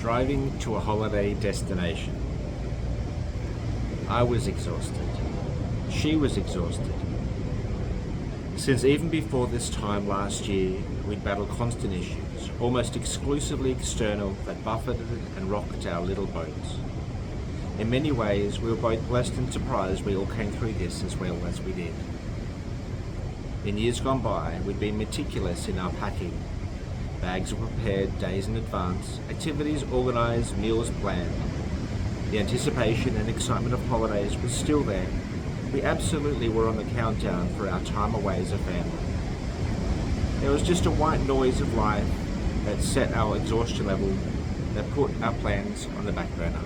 Driving to a holiday destination. I was exhausted. She was exhausted. Since even before this time last year, we'd battled constant issues, almost exclusively external, that buffeted and rocked our little boats. In many ways, we were both blessed and surprised we all came through this as well as we did. In years gone by, we'd been meticulous in our packing. Bags were prepared days in advance, activities organised, meals planned. The anticipation and excitement of holidays was still there. We absolutely were on the countdown for our time away as a family. There was just a white noise of life that set our exhaustion level, that put our plans on the back burner.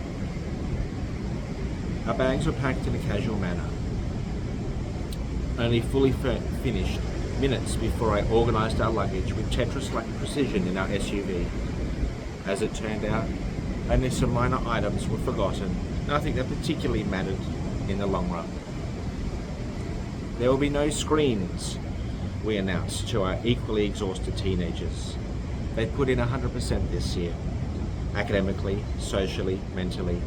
Our bags were packed in a casual manner, only fully finished minutes before I organised our luggage with Tetris-like precision in our SUV. As it turned out, only some minor items were forgotten, nothing that particularly mattered in the long run. There will be no screens, we announced to our equally exhausted teenagers. They put in 100% this year, academically, socially, mentally.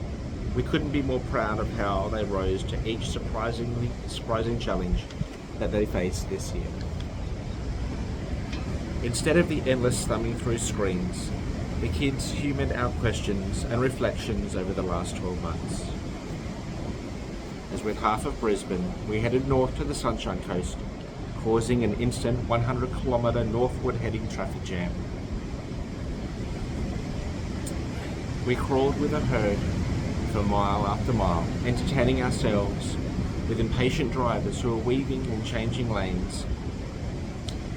We couldn't be more proud of how they rose to each surprising challenge that they faced this year. Instead of the endless thumbing through screens, the kids humoured our questions and reflections over the last 12 months. As with half of Brisbane, we headed north to the Sunshine Coast, causing an instant 100-kilometre northward heading traffic jam. We crawled with a herd for mile after mile, entertaining ourselves with impatient drivers who were weaving and changing lanes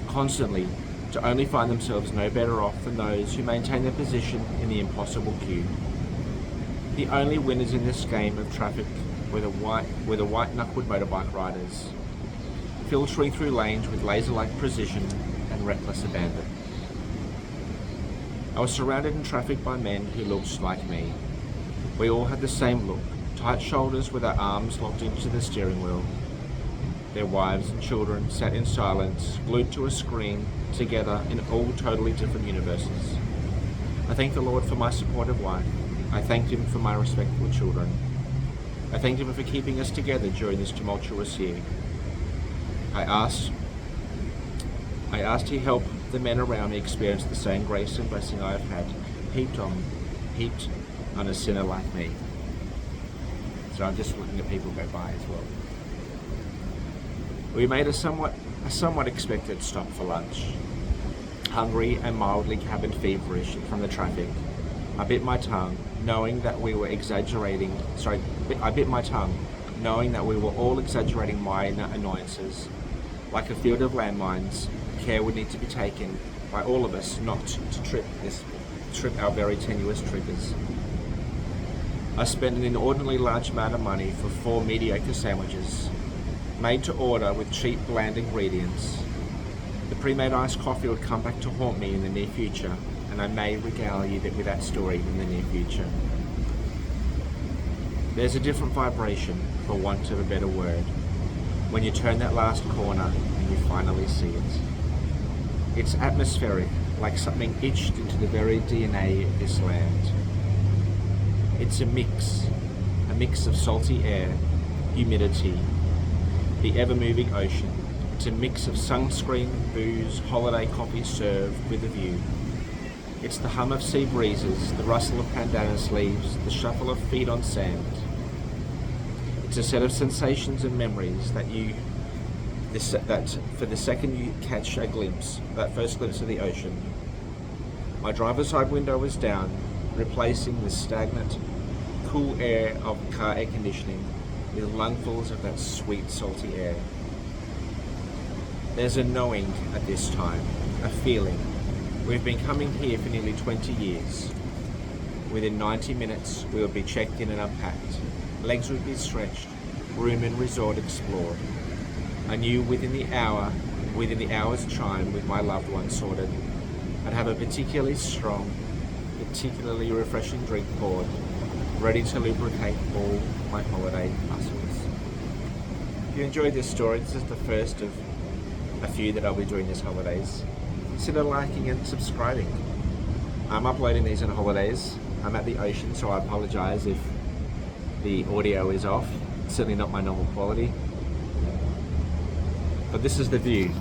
constantly, to only find themselves no better off than those who maintain their position in the impossible queue. The only winners in this game of traffic were the white-knuckled motorbike riders, filtering through lanes with laser-like precision and reckless abandon. I was surrounded in traffic by men who looked like me. We all had the same look, tight shoulders with our arms locked into the steering wheel. Their wives and children sat in silence, glued to a screen, together in all totally different universes. I thanked the Lord for my supportive wife. I thanked Him for my respectful children. I thanked Him for keeping us together during this tumultuous year. I asked He help the men around me experience the same grace and blessing I have had, heaped on a sinner like me. So I'm just looking at people go by as well. We made a somewhat expected stop for lunch. Hungry and mildly cabin feverish from the traffic, I bit my tongue, knowing that we were all exaggerating minor annoyances. Like a field of landmines, care would need to be taken by all of us not to trip our very tenuous triggers. I spent an inordinately large amount of money for 4 mediocre sandwiches, made to order with cheap, bland ingredients. The pre-made iced coffee would come back to haunt me in the near future, and I may regale you with that story in the near future. There's a different vibration, for want of a better word, when you turn that last corner and you finally see it. It's atmospheric, like something etched into the very DNA of this land. It's a mix of salty air, humidity, the ever-moving ocean. It's a mix of sunscreen, booze, holiday coffee served with a view. It's the hum of sea breezes, the rustle of pandanus leaves, the shuffle of feet on sand. It's a set of sensations and memories that for the second you catch a glimpse, that first glimpse of the ocean. My driver's side window was down, replacing the stagnant, cool air of car air conditioning with lungfuls of that sweet, salty air. There's a knowing at this time, a feeling. We've been coming here for nearly 20 years. Within 90 minutes, we would be checked in and unpacked. Legs would be stretched, room and resort explored. I knew within the hour's chime with my loved one sorted, I'd have a particularly strong, particularly refreshing drink poured, ready to lubricate all my holiday muscles. If you enjoyed this story, this is the first of a few that I'll be doing this holidays. Consider liking and subscribing. I'm uploading these on holidays, I'm at the ocean, so I apologize if the audio is off. It's certainly not my normal quality. But this is the view.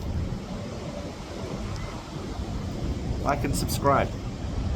Like and subscribe.